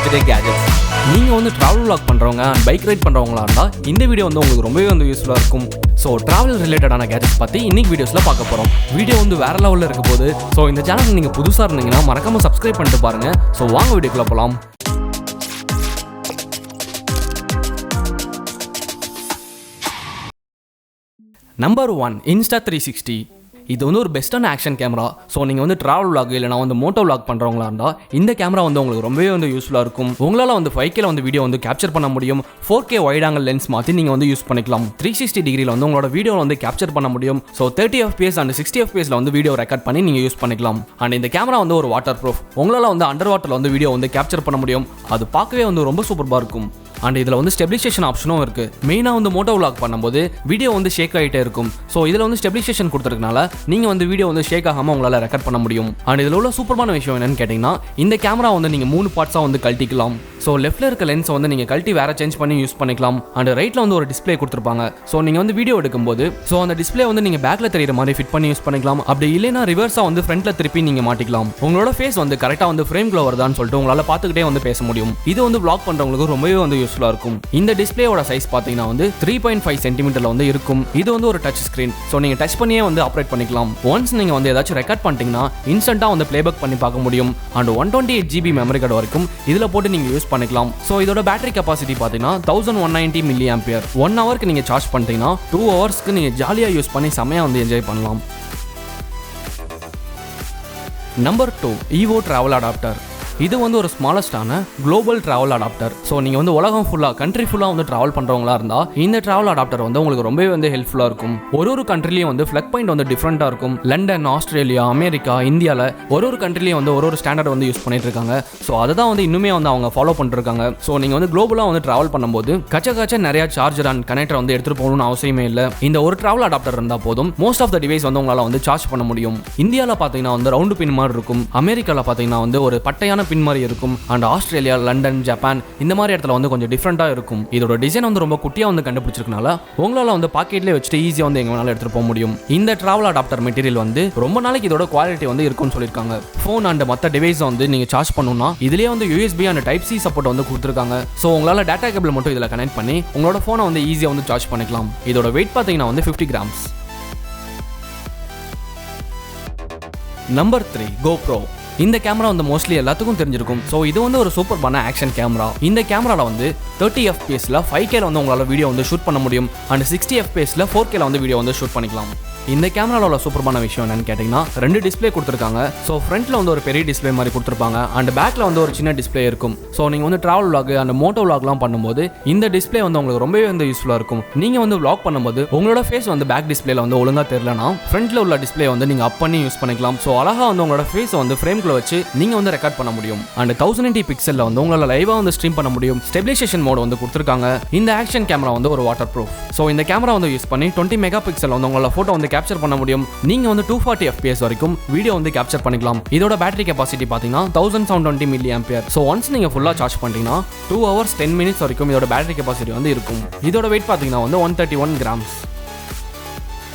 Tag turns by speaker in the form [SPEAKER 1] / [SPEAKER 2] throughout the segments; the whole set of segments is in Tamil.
[SPEAKER 1] Everyday gadgets. நீங்கள் வந்து ட்ராவல் vlog பண்ணுறவங்க அண்ட் பைக் ரைட் பண்ணுறவங்களா இருந்தால் இந்த வீடியோ வந்து உங்களுக்கு ரொம்பவே வந்து யூஸ்ஃபுல்லாக இருக்கும். ஸோ ட்ராவல் ரிலேட்டடான கேஜெட்ஸ் பற்றி இன்னைக்கு வீடியோஸில் பார்க்க போகிறோம். வீடியோ வந்து வேறு லெவலில் இருக்க போது. ஸோ இந்த சேனல் நீங்கள் புதுசாக இருந்தீங்கன்னா மறக்காமல் சப்ஸ்கிரைப் பண்ணிட்டு பாருங்கள். ஸோ வாங்க வீடியோக்குள்ளே போகலாம். Number 1 Insta 360. இது வந்து ஒரு பெஸ்ட்டான ஆக்ஷன் கேமரா. ஸோ நீங்கள் வந்து ட்ராவல் vlog இல்லைனா வந்து மோட்டோ vlog பண்ணுறவங்களா இருந்தால் இந்த கேமரா வந்து உங்களுக்கு ரொம்பவே வந்து யூஸ்ஃபுல்லாக இருக்கும். உங்களால் வந்து 5K வந்து வீடியோ வந்து கேப்சர் பண்ண முடியும். 4K வைட் ஆங்கிள் லென்ஸ் மாற்றி நீங்கள் வந்து யூஸ் பண்ணிக்கலாம். 360 டிகிரியில் வந்து உங்களோட வீடியோ வந்து கேப்சர் பண்ண முடியும். ஸோ 30 FPS அண்ட் 60 FPS வந்து வீடியோ ரெக்கார்ட் பண்ணி நீங்கள் யூஸ் பண்ணிக்கலாம். அண்ட் இந்த கேமரா வந்து ஒரு வாட்டர் ப்ரூஃப். உங்களால் வந்து அண்டர் வாட்டரில் வந்து வீடியோ வந்து கேப்சர் பண்ண முடியும். அது பார்க்கவே வந்து ரொம்ப சூப்பராக இருக்கும். அண்ட் இதில் வந்து ஸ்டெபிலைசேஷன் ஆப்ஷனும் இருக்குது. மெயினாக வந்து மோட்டோ vlog பண்ணும்போது வீடியோ வந்து ஷேக் ஆகிட்டே இருக்கும். ஸோ இதில் வந்து ஸ்டெபிலைசேஷன் கொடுத்துருக்கனால நீங்கள் வந்து வீடியோ வந்து ஷேக் ஆகாமல் உங்களால் ரெக்கார்ட் பண்ண முடியும். அண்ட் இதில் உள்ள சூப்பரான விஷயம் என்னன்னு கேட்டிங்கன்னா இந்த கேமரா வந்து நீங்கள் 3 பார்ட்ஸாக வந்து கழட்டிக்கலாம். ஸோ லெஃப்ட்டில் இருக்க லென்ஸை வந்து நீங்கள் கழட்டி வேறு சேஞ்ச் பண்ணி யூஸ் பண்ணிக்கலாம். அண்ட் ரைட்டில் வந்து ஒரு டிஸ்பிளே கொடுத்துருப்பாங்க. ஸோ நீங்கள் வந்து வீடியோ எடுக்கும்போது ஸோ அந்த டிஸ்பிளே வந்து நீங்கள் பேக்கில் தெரியிற மாதிரி ஃபிட் பண்ணி யூஸ் பண்ணிக்கலாம். அப்படி இல்லைனா ரிவர்ஸாக வந்து ஃப்ரண்ட்டில் திருப்பி நீங்கள் மாட்டிக்கலாம். உங்களோட ஃபேஸ் வந்து கரெக்டாக வந்து ஃப்ரேம்குள்ள வருதான்னு சொல்லிட்டு உங்களால் பார்த்துக்கிட்டே வந்து பேச முடியும். இது வந்து vlog பண்ணுறவங்களுக்கு ரொம்பவே வந்து யூஸ்ஃபுல்லாக இருக்கும். இந்த டிஸ்பிளேயோட சைஸ் பார்த்தீங்கன்னா வந்து 3.5 சென்டிமீட்டர்ல வந்து இருக்கும். இது வந்து ஒரு டச் ஸ்கிரீன். ஸோ நீங்கள் டச் பண்ணியே வந்து ஆப்ரேட் பண்ணிக்கலாம். ஒன்ஸ் நீங்கள் வந்து ஏதாச்சும் ரெக்கார்ட் பண்ணிட்டீங்கன்னா இன்ஸ்டன்ட்டாக வந்து பிளேபேக் பண்ணி பார்க்க முடியும். அண்ட் 128 GB மெமரி கார்டு வரைக்கும் இதில் போட்டு நீங்கள் யூஸ் பண்ணிக்கலாம். ஸோ இதோட பேட்டரி கெப்பாசிட்டி பார்த்தீங்கன்னா 1190 mAh. 1 ஹவருக்கு நீங்கள் சார்ஜ் பண்ணிட்டீங்கன்னா 2 ஹவர்ஸ்க்கு நீங்கள் ஜாலியாக யூஸ் பண்ணி செமையாக வந்து என்ஜாய் பண்ணலாம். Number 2 EVO travel adapter. இது வந்து ஒரு ஸ்மாலஸ்டான குளோபல் ட்ராவல் அடாப்டர். ஸோ நீங்கள் வந்து உலகம் ஃபுல்லாக கண்ட்ரி ஃபுல்லாக வந்து ட்ராவல் பண்ணுறவங்களா இருந்தால் இந்த ட்ராவல் அடாப்டர் வந்து உங்களுக்கு ரொம்பவே வந்து ஹெல்ப்ஃபுல்லாக இருக்கும். ஒரு கண்ட்ரிலையும் வந்து ஃப்ளக் பாயிண்ட் வந்து டிஃப்ரெண்ட்டாக இருக்கும். லண்டன், ஆஸ்திரேலியா, அமெரிக்கா, இந்தியாவில் ஒரு கண்ட்ரிலையும் வந்து ஒரு ஸ்டாண்டர்ட் வந்து யூஸ் பண்ணிட்டு இருக்காங்க. ஸோ அதை தான் வந்து இன்னுமே வந்து அவங்க ஃபாலோ பண்ணிருக்காங்க. ஸோ நீங்கள் வந்து குளோபலாக வந்து ட்ராவல் பண்ணும்போது கச்ச நிறைய சார்ஜர் அண்ட் கனெக்டர் வந்து எடுத்துகிட்டு போகணும்னு அவசியமே இல்லை. இந்த ஒரு ட்ராவல் அடாப்டர் இருந்தால் போதும். மோஸ்ட் ஆஃப் த டிவைஸ் வந்து உங்களால் வந்து சார்ஜ் பண்ண முடியும். இந்தியாவில் பார்த்தீங்கன்னா வந்து ரவுண்டு பின் மாதிரி இருக்கும். அமெரிக்காவில் பார்த்தீங்கன்னா வந்து ஒரு பட்டையான பின் மாதிரி இருக்கும். அண்ட் ஆஸ்திரேலியா, லண்டன், ஜப்பான் இந்த மாதிரி இடத்துல வந்து கொஞ்சம் டிஃப்ரெண்டாக இருக்கும். இதோட டிசைன் வந்து ரொம்ப குட்டியாக வந்து கண்டுபிடிச்சிருக்கனால உங்களால் வந்து பாக்கெட்லேயே வச்சுட்டு ஈஸியாக வந்து எங்கே வேணாலும் எடுத்துகிட்டு போக முடியும். இந்த ட்ராவல் அடாப்டர் மெட்டீரியல் வந்து ரொம்ப நாளைக்கு இதோட குவாலிட்டி வந்து இருக்கும்னு சொல்லியிருக்காங்க. ஃபோன் அண்ட் மற்ற டிவைஸை வந்து நீங்கள் சார்ஜ் பண்ணணும்னா இதுலேயே வந்து USB அண்ட் Type-C சப்போர்ட் வந்து கொடுத்துருக்காங்க. ஸோ உங்களால் டேட்டா கேபிள் மட்டும் இதில் கனெக்ட் பண்ணி உங்களோட ஃபோனை வந்து ஈஸியாக வந்து சார்ஜ் பண்ணிக்கலாம். இதோட வெயிட் பார்த்தீங்கன்னா வந்து 50 grams. Number 3 GoPro. இந்த கேமரா வந்து மோஸ்ட்லி எல்லாத்துக்கும் தெரிஞ்சிருக்கும். ஸோ இது வந்து ஒரு சூப்பரான ஆக்ஷன் கேமரா. இந்த கேமராவில் வந்து 30 FPSல 5K வந்து உங்களால் வீடியோ வந்து ஷூட் பண்ண முடியும். அண்ட் 60 FPSல 4K வந்து வீடியோ வந்து ஷூட் பண்ணிக்கலாம். இந்த கேமராவில் உள்ள சூப்பரான விஷயம் என்னன்னு கேட்டிங்கன்னா 2 டிஸ்பிளே கொடுத்துருக்காங்க. ஸோ ஃப்ரண்ட்டில் வந்து ஒரு பெரிய டிஸ்பிளே மாதிரி கொடுத்துருப்பாங்க. அண்ட் பேக்கில் வந்து ஒரு சின்ன டிஸ்பிளே இருக்கும். ஸோ நீங்கள் வந்து ட்ராவல் vlog அண்ட் மோட்டோ vlogலாம் பண்ணும்போது இந்த டிஸ்பிளே வந்து உங்களுக்கு ரொம்பவே வந்து யூஸ்ஃபுல்லாக இருக்கும். நீங்கள் வந்து vlog பண்ணும்போது உங்களோட ஃபேஸ் வந்து பேக் டிஸ்பிளேல வந்து ஒழுங்காக தெரியலனா ஃப்ரண்ட்டில் உள்ள டிஸ்பிளே வந்து நீங்கள் அப் பண்ணி யூஸ் பண்ணிக்கலாம். ஸோ அழகாக வந்து உங்களோட ஃபேஸை வந்து ஃப்ரேம்குள்ள வச்சு நீங்கள் வந்து ரெக்கார்ட் பண்ண முடியும். அண்ட் 1080 பிக்சலில் வந்து உங்களால் லைவாக வந்து ஸ்ட்ரீம் பண்ண முடியும். ஸ்டெபிலைசேஷன் மோட் வந்து கொடுத்துருக்காங்க. இந்த ஆக்ஷன் கேமரா வந்து ஒரு வாட்டர் ப்ரூஃப். ஸோ இந்த கேமரா வந்து யூஸ் பண்ணி 20 மெகாபிக்சல் வந்து உங்களோட ஃபோட்டோ வந்து கேப்சர் பண்ண முடியும். நீங்க வந்து 240 FPS வரைக்கும் வீடியோ வந்து கேப்சர் பண்ணிக்கலாம். இதோட பேட்டரி கெபாசிட்டி பாத்தீங்கன்னா 1720 mAh. ஸோ ஒன்ஸ் நீங்க ஃபுல்லா சார்ஜ் பண்ணிட்டீங்கன்னா 2 hours 10 minutes வரைக்கும் இதோட பேட்டரி கெபாசிட்டி வந்து இருக்கும். இதோட வெயிட் பாத்தீங்கன்னா வந்து 131 grams.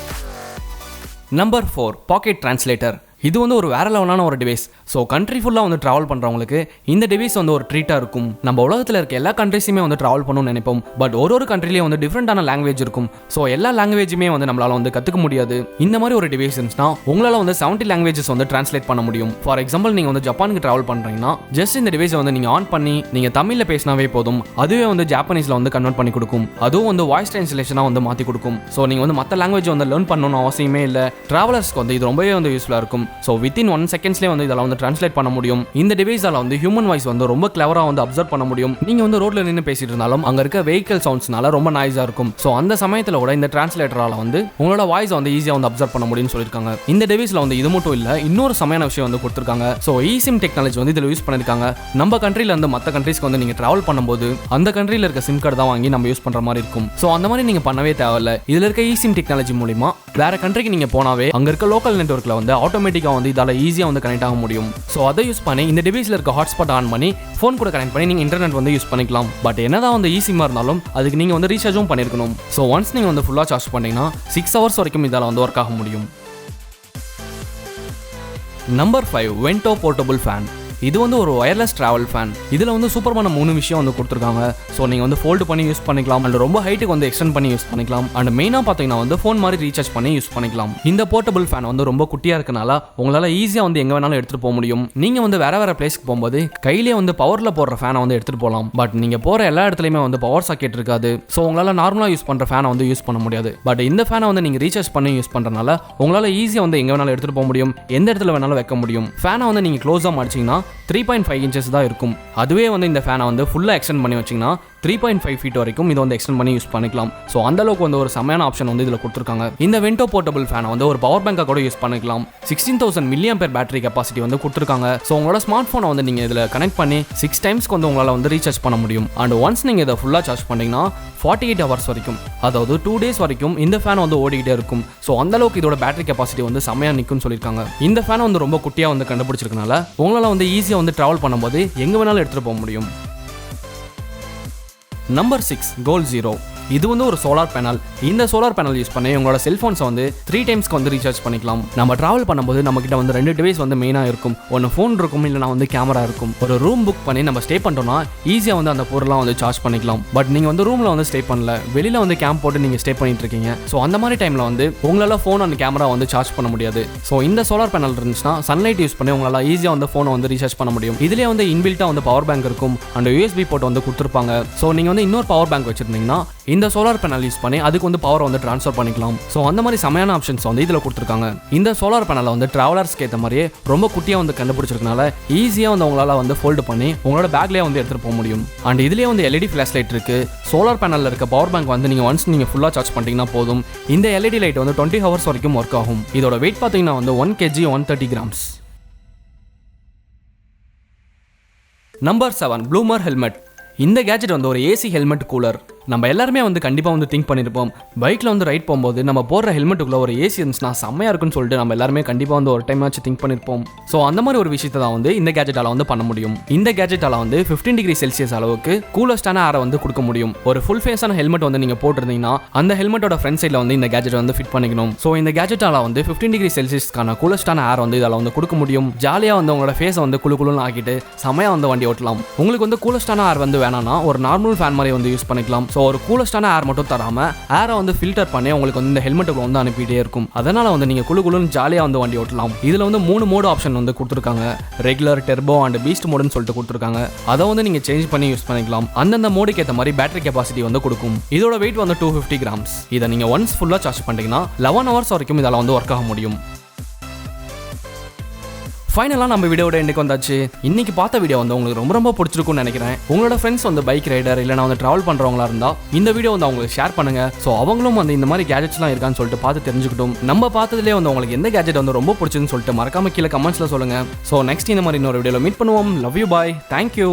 [SPEAKER 1] Number 4 packet translator. இது வந்து ஒரு வேற லெவலான ஒரு டிவைஸ். ஸோ கண்ட்ரி ஃபுல்லாக வந்து ட்ராவல் பண்ணுறவங்களுக்கு இந்த டிவைஸ் வந்து ஒரு ட்ரீட்டாக இருக்கும். நம்ம உலகத்தில் இருக்க எல்லா கண்ட்ரிஸுமே வந்து ட்ராவல் பண்ணணும்னு நினைப்போம். பட் ஒரு கண்ட்ரிலேயே வந்து டிஃப்ரெண்டான லாங்குவேஜ் இருக்கும். ஸோ எல்லா லாங்குவேஜுமே வந்து நம்மளால் வந்து கற்றுக்க முடியாது. இந்த மாதிரி ஒரு டிவைஸ் இருந்துச்சுன்னா உங்களால் வந்து 70 லாங்குவேஜஸ் வந்து டிரான்ஸ்லேட் பண்ண முடியும். ஃபார் எக்ஸாம்பிள் நீங்கள் வந்து ஜப்பானுக்கு ட்ராவல் பண்ணுறீங்கன்னா ஜஸ்ட் இந்த டிவைஸை வந்து நீங்கள் ஆன் பண்ணி நீங்கள் தமிழில் பேசினாவே போதும். அதுவே வந்து ஜாப்பனீஸில் வந்து கன்வெர்ட் பண்ணி கொடுக்கும். அதுவும் வந்து வாய்ஸ் ட்ரான்ஸ்லேஷனாக வந்து மாற்றி கொடுக்கும். ஸோ நீங்கள் வந்து மற்ற லாங்குவேஜ் வந்து லேர்ன் பண்ணணும்னு அவசியமே இல்லை. ட்ராவலர்ஸ்க்கு வந்து இது ரொம்பவே வந்து யூஸ்ஃபுல்லாக இருக்கும். ஸோ வித்தின் 1 செகண்ட்ஸ்லேயே வந்து இதெல்லாம் வந்து டிரான்ஸ்லேட் பண்ண முடியும். இந்த டிவைஸால வந்து ஹியூமன் வாய்ஸ் வந்து ரொம்ப கிளவராக வந்து அப்சர்வ் பண்ண முடியும். நீங்க வந்து ரோட்ல நின்று பேசிட்டு இருந்தாலும் அங்க இருக்க வெஹிக்கல் சவுண்ட்ஸ்னால ரொம்ப நாய்ஸா இருக்கும். ஸோ அந்த சமயத்தில் கூட இந்த டிரான்ஸ்லேட்டரால வந்து உங்களோட வாய்ஸ் வந்து ஈஸியாக வந்து அப்சர்வ் பண்ண முடியும்னு சொல்லியிருக்காங்க. இந்த டிவைஸ்ல வந்து இது மட்டும் இல்லை, இன்னொரு சமையான விஷயம் வந்து கொடுத்துருக்காங்க. ஸோ eSIM டெக்னாலஜி வந்து இதில் யூஸ் பண்ணிருக்காங்க. நம்ம கண்ட்ரில இருந்து மற்ற கண்ட்ரிஸ்க்கு வந்து நீங்க டிராவல் பண்ணும்போது அந்த கண்ட்ரில இருக்க சிம் கார்டு தான் வாங்கி நம்ம யூஸ் பண்ற மாதிரி இருக்கும். ஸோ அந்த மாதிரி நீங்க பண்ணவே தேவையில்லை. இதுல இருக்க eSIM டெக்னாலஜி மூலமா வேற கண்ட்ரிக்கு நீங்க போனாவே அங்க இருக்க லோக்கல் நெட்வொர்க்ல வந்து ஆட்டோமேட்டிக்கா வந்து இதால ஈஸியாக வந்து கனெக்ட் ஆக முடியும். ஸோ அதை யூஸ் பண்ணி இந்த டிவைஸில் இருக்க ஹாட்ஸ்பாட் ஆன் பண்ணி ஃபோன் கூட கனெக்ட் பண்ணி நீங்கள் இன்டர்நெட் வந்து யூஸ் பண்ணிக்கலாம். பட் என்னதான் வந்து eSIM இருந்தாலும் அதுக்கு நீங்கள் வந்து ரீசார்ஜும் பண்ணியிருக்கணும். ஸோ ஒன்ஸ் நீங்கள் வந்து ஃபுல்லாக சார்ஜ் பண்ணிங்கன்னா 6 hours வரைக்கும் இதால் வந்து ஒர்க் ஆக முடியும். Number 5 Vento portable fan. இது வந்து ஒரு வயர்லெஸ் டிராவல் ஃபேன். இதில் வந்து சூப்பரான 3 விஷயம் வந்து கொடுத்துருக்காங்க. ஸோ நீங்கள் வந்து ஃபோல்டு பண்ணி யூஸ் பண்ணிக்கலாம், அண்ட் ரொம்ப ஹைட்டுக்கு வந்து எக்ஸ்டெண்ட் பண்ணி யூஸ் பண்ணிக்கலாம், அண்ட் மெயினாக பார்த்தீங்கன்னா வந்து ஃபோன் மாதிரி ரீசார்ஜ் பண்ணி யூஸ் பண்ணிக்கலாம். இந்த போர்ட்டபிள் ஃபேன் வந்து ரொம்ப குட்டியாக இருக்கனால உங்களால் ஈஸியாக வந்து எங்கே வேணாலும் எடுத்துகிட்டு போக முடியும். நீங்கள் வந்து வேற பிளேஸ்க்கு போகும்போது கையிலே வந்து பவரில் போடுற ஃபேனை வந்து எடுத்துகிட்டு போகலாம். பட் நீங்கள் போகிற எல்லா இடத்துலையுமே வந்து பவர் சாக்கெட் இருக்காது. ஸோ உங்களால் நார்மலாக யூஸ் பண்ணுற ஃபேனை வந்து யூஸ் பண்ண முடியாது. பட் இந்த ஃபேனை வந்து நீங்கள் ரீசார்ஜ் பண்ணி யூஸ் பண்ணுறதுனால உங்களால் ஈஸியாக வந்து எங்கே வேணாலும் எடுத்துகிட்டு போக முடியும், எந்த இடத்துல வேணாலும் வைக்க முடியும். ஃபேனை வந்து நீங்கள் க்ளோஸாக மாட்டிங்கன்னா 3.5 inches தான் இருக்கும். அதுவே வந்து இந்த ஃபேனை வந்து ஃபுல்லாக எக்ஸ்டெண்ட் பண்ணி வச்சிங்கன்னா 3.5 feet வரைக்கும் இதை வந்து எக்ஸ்டெண்ட் பண்ணி யூஸ் பண்ணிக்கலாம். ஸோ அந்த அளவுக்கு வந்து ஒரு செமையான ஆப்ஷன் வந்து இதில் கொடுத்துருக்காங்க. இந்த வென்டோ போர்ட்டபிள் ஃபேனை வந்து ஒரு பவர் பேங்காக கூட யூஸ் பண்ணிக்கலாம். 16,000 mAh பேட்டரி கெப்பாசிட்டி வந்து கொடுத்துருக்காங்க. ஸோ உங்களோட ஸ்மார்ட் ஃபோனை வந்து நீங்கள் இதில் கனெக்ட் பண்ணி 6 டைம்ஸ்க்கு வந்து உங்களால் வந்து ரீசார்ஜ் பண்ண முடியும். அண்ட் ஒன்ஸ் நீங்கள் இதை ஃபுல்லாக சார்ஜ் பண்ணிங்கன்னா 48 hours வரைக்கும், அதாவது 2 days வரைக்கும் இந்த ஃபேன் வந்து ஓடிக்கிட்டே இருக்கும். ஸோ அந்த அளவுக்கு இதோட பேட்டரி கெப்பாசிட்டி வந்து செமையாக நிற்கும்னு சொல்லியிருக்காங்க. இந்த ஃபேனை வந்து ரொம்ப குட்டியாக வந்து கண்டுபிடிச்சிருக்கனால உங்களால் வந்து ஈஸியாக வந்து ட்ராவல் பண்ணும்போது எங்கே வேணாலும் எடுத்துகிட்டு போக முடியும். நம்பர் 6 கோல் 0. இது வந்து ஒரு சோலார் பேனல். இந்த சோலார் பேனல் யூஸ் பண்ணி உங்களோட செல்ஃபோன்ஸை வந்து 3 டைம்ஸ்க்கு வந்து ரீசார்ஜ் பண்ணிக்கலாம். நம்ம டிராவல் பண்ணும்போது நம்ம கிட்ட வந்து 2 டிவைஸ் வந்து மெயினாக இருக்கும். ஒன்று ஃபோன் இருக்கும், இல்லைனா வந்து கேமரா இருக்கும். ஒரு ரூம் புக் பண்ணி நம்ம ஸ்டே பண்ணிட்டோம்னா ஈஸியாக வந்து அந்த பொருள்லாம் வந்து சார்ஜ் பண்ணிக்கலாம். பட் நீங்கள் வந்து ரூமில் வந்து ஸ்டே பண்ணல, வெளியில் வந்து கேம்ப் போட்டு நீங்கள் ஸ்டே பண்ணிட்டு இருக்கீங்க. ஸோ அந்த மாதிரி டைமில் வந்து உங்களால் ஃபோன் அண்ட் கேமரா வந்து சார்ஜ் பண்ண முடியாது. ஸோ இந்த சோலார் பேனல் இருந்துச்சுன்னா சன்லைட் யூஸ் பண்ணி உங்களால் ஈஸியாக வந்து ஃபோனை வந்து ரீசார்ஜ் பண்ண முடியும். இதிலே வந்து இன்பில்ட்டாக வந்து பவர் பேங்க் இருக்கும், அண்ட் USB போர்ட் வந்து கொடுத்துருப்பாங்க. ஸோ நீங்கள் வந்து இன்னொரு பவர் பேங்க் வச்சிருந்தீங்கன்னா இந்த சோலார் பேனல் யூஸ் பண்ணி அதுக்கு வந்து பவர் வந்து ட்ரான்ஸ்ஃபர் பண்ணிக்கலாம். ஸோ அந்த மாதிரி செமையான ஆப்ஷன்ஸ் வந்து இதில் கொடுத்துருக்காங்க. இந்த சோலார் பேனலை வந்து டிராவலர்ஸ்க்கு ஏற்ற மாதிரியே ரொம்ப குட்டியாக வந்து கண்டுபிடிச்சிருக்கனால ஈஸியாக வந்து உங்களால் வந்து ஃபோல்டு பண்ணி உங்களோட பேக்லேயே வந்து எடுத்துகிட்டு போக முடியும். அண்ட் இதுலேயே வந்து LED ஃபிளாஷ் லைட் இருக்கு. சோலார் பேனலில் இருக்க பவர் பேங்க் வந்து நீங்கள் ஒன்ஸ் நீங்கள் ஃபுல்லாக சார்ஜ் பண்ணிட்டீங்கன்னா போதும். இந்த LED லைட் வந்து 20 hours வரைக்கும் ஒர்க் ஆகும். இதோட வெயிட் பார்த்தீங்கன்னா வந்து 1 kg 130 grams. Number 7 Bluarmor Helmet. இந்த கேஜெட் வந்து ஒரு AC ஹெல்மெட் கூலர். நம்ம எல்லாருமே வந்து கண்டிப்பாக வந்து திங்க் பண்ணியிருப்போம், பைக்கில் வந்து ரைட் போகும்போது நம்ம போடுற ஹெல்மெட்டுக்குள்ள ஒரு ஏசி இருந்துச்சுன்னா செம்மையாக இருக்குன்னு சொல்லிட்டு நம்ம எல்லாருமே கண்டிப்பாக வந்து ஒரு டைம் ஆச்சு திங்க் பண்ணியிருப்போம். ஸோ அந்த மாதிரி ஒரு விஷயத்தை தான் வந்து இந்த கேஜெட்டால் வந்து பண்ண முடியும். இந்த கேஜெட்டால் வந்து 15 degree Celsius அளவுக்கு கூலஸ்டான ஏரை வந்து கொடுக்க முடியும். ஒரு ஃபுல் ஃபேஸான ஹெல்மெட் வந்து நீங்கள் போட்டிருந்தீங்கன்னா அந்த ஹெல்மெட்டோட ஃப்ரண்ட் சைடில் வந்து இந்த கேஜெட் வந்து ஃபிட் பண்ணிக்கணும். ஸோ இந்த கேஜெட்டால் வந்து 15 degree Celsiusக்கான கூலஸ்டான ஏர் வந்து இதால் வந்து கொடுக்க முடியும். ஜாலியாக வந்து உங்களோட ஃபேஸை வந்து குழுன்னு ஆக்கிட்டு செம்மையாக வந்து வண்டி ஓட்டலாம். உங்களுக்கு வந்து கூலஸ்டான ஏர் வந்து வேணாம்னா ஒரு நார்மல் ஃபேன் மாதிரி வந்து யூஸ் பண்ணிக்கலாம். ஸோ ஒரு கூலஸ்டான ஏர் மட்டும் தராம ஏரை வந்து ஃபில்டர் பண்ணி உங்களுக்கு வந்து இந்த ஹெல்மெட்டுக்குள்ள வந்து அனுப்பிட்டே இருக்கும். அதனால வந்து நீங்க குழுன்னு ஜாலியாக வந்து வண்டி ஓட்டலாம். இதுல வந்து 3 மோடு ஆப்ஷன் வந்து கொடுத்துருக்காங்க. ரெகுலர், டெர்போ அண்ட் பீஸ்ட் மோடுன்னு சொல்லிட்டு கொடுத்துருக்காங்க. அதை வந்து நீங்க சேஞ்ச் பண்ணி யூஸ் பண்ணிக்கலாம். அந்தந்த மோடுக்கு ஏற்ற மாதிரி பேட்டரி கெப்பாசிட்டி வந்து கொடுக்கும். இதோட வெயிட் வந்து 250 grams. இதை நீங்க ஒன்ஸ் ஃபுல்லா சார்ஜ் பண்ணிட்டீங்கன்னா 11 hours வரைக்கும் இதால வந்து ஒர்க் ஆக முடியும். ஃபைனலாக நம்ம வீடியோட எண்டுக்கு வந்தாச்சு. இன்னைக்கு பார்த்த வீடியோ வந்து உங்களுக்கு ரொம்ப பிடிச்சிருக்கும்னு நினைக்கிறேன். உங்களோட ஃப்ரெண்ட்ஸ் வந்து பைக் ரைடர் இல்லைனா வந்து ட்ராவல் பண்ணுறவங்களா இருந்தால் இந்த வீடியோ வந்து அவங்களுக்கு ஷேர் பண்ணுங்க. ஸோ அவங்களும் வந்து இந்த மாதிரி கேஜெட்ஸ்லாம் இருக்கான்னு சொல்லிட்டு பார்த்து தெரிஞ்சுக்கிட்டும். நம்ம பார்த்ததுலேயே வந்து உங்களுக்கு எந்த கேஜெட் வந்து ரொம்ப பிடிச்சதுன்னு சொல்லிட்டு மறக்காம கீழே கமெண்ட்ஸில் சொல்லுங்க. ஸோ நெக்ஸ்ட் இந்த மாதிரி இன்னொரு வீடியோவில் மீட் பண்ணுவோம். Love you, bye, thank you.